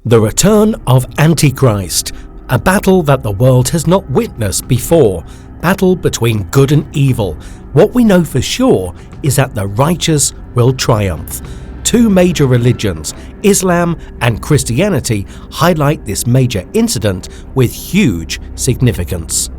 The return of Antichrist, a battle that the world has not witnessed before, battle between good and evil. What we know for sure is that the righteous will triumph. Two major religions, Islam and Christianity, highlight this major incident with huge significance.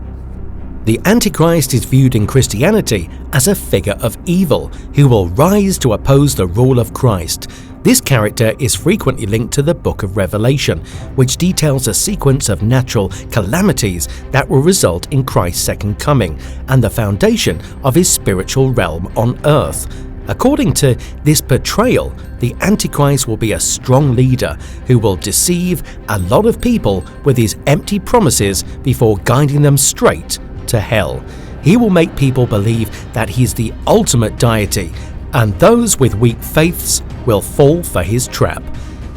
The Antichrist is viewed in Christianity as a figure of evil who will rise to oppose the rule of Christ. This character is frequently linked to the Book of Revelation, which details a sequence of natural calamities that will result in Christ's second coming and the foundation of his spiritual realm on earth. According to this portrayal, the Antichrist will be a strong leader who will deceive a lot of people with his empty promises before guiding them straight to hell. He will make people believe that he's the ultimate deity, and those with weak faiths will fall for his trap.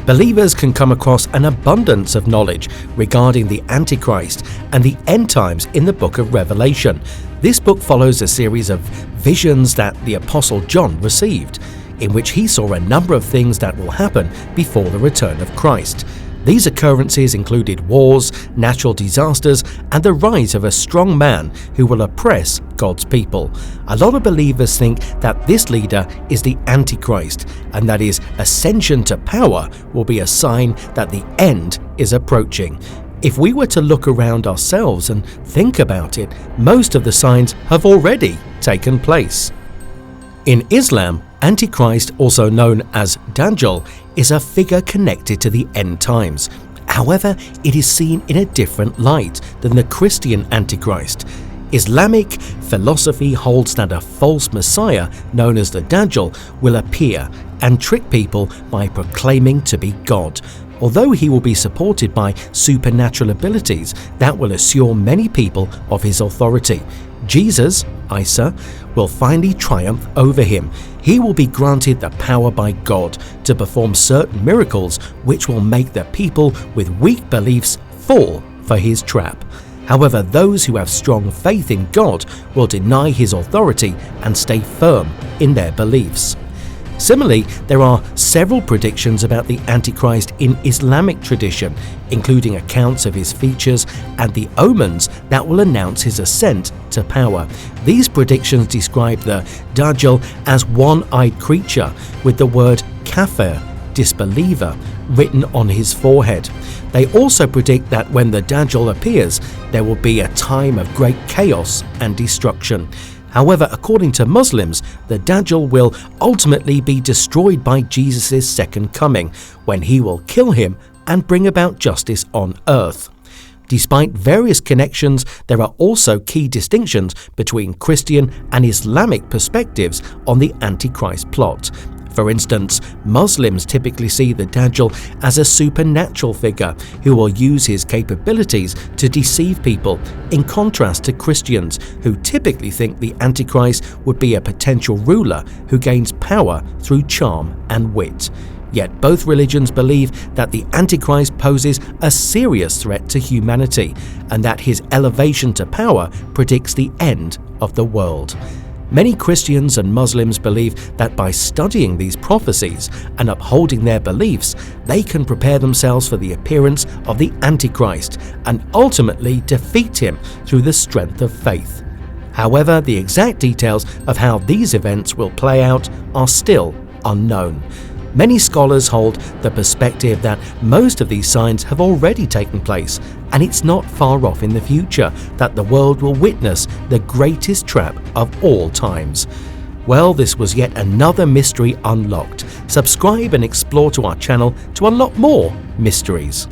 Believers can come across an abundance of knowledge regarding the Antichrist and the end times in the Book of Revelation. This book follows a series of visions that the Apostle John received, in which he saw a number of things that will happen before the return of Christ. These occurrences included wars, natural disasters, and the rise of a strong man who will oppress God's people. A lot of believers think that this leader is the Antichrist and that his ascension to power will be a sign that the end is approaching. If we were to look around ourselves and think about it, most of the signs have already taken place. In Islam, Antichrist, also known as Dajjal, is a figure connected to the end times. However, it is seen in a different light than the Christian Antichrist. Islamic philosophy holds that a false messiah known as the Dajjal will appear and trick people by proclaiming to be God. Although he will be supported by supernatural abilities that will assure many people of his authority, Jesus, Isa, will finally triumph over him. He will be granted the power by God to perform certain miracles which will make the people with weak beliefs fall for his trap. However, those who have strong faith in God will deny his authority and stay firm in their beliefs. Similarly, there are several predictions about the Antichrist in Islamic tradition, including accounts of his features and the omens that will announce his ascent to power. These predictions describe the Dajjal as one-eyed creature with the word kafir, disbeliever, written on his forehead. They also predict that when the Dajjal appears, there will be a time of great chaos and destruction. However, according to Muslims, the Dajjal will ultimately be destroyed by Jesus' second coming, when he will kill him and bring about justice on earth. Despite various connections, there are also key distinctions between Christian and Islamic perspectives on the Antichrist plot. For instance, Muslims typically see the Dajjal as a supernatural figure who will use his capabilities to deceive people, in contrast to Christians who typically think the Antichrist would be a potential ruler who gains power through charm and wit. Yet both religions believe that the Antichrist poses a serious threat to humanity and that his elevation to power predicts the end of the world. Many Christians and Muslims believe that by studying these prophecies and upholding their beliefs, they can prepare themselves for the appearance of the Antichrist and ultimately defeat him through the strength of faith. However, the exact details of how these events will play out are still unknown. Many scholars hold the perspective that most of these signs have already taken place, and it's not far off in the future that the world will witness the greatest trap of all times. Well, this was yet another mystery unlocked. Subscribe and explore to our channel to unlock more mysteries.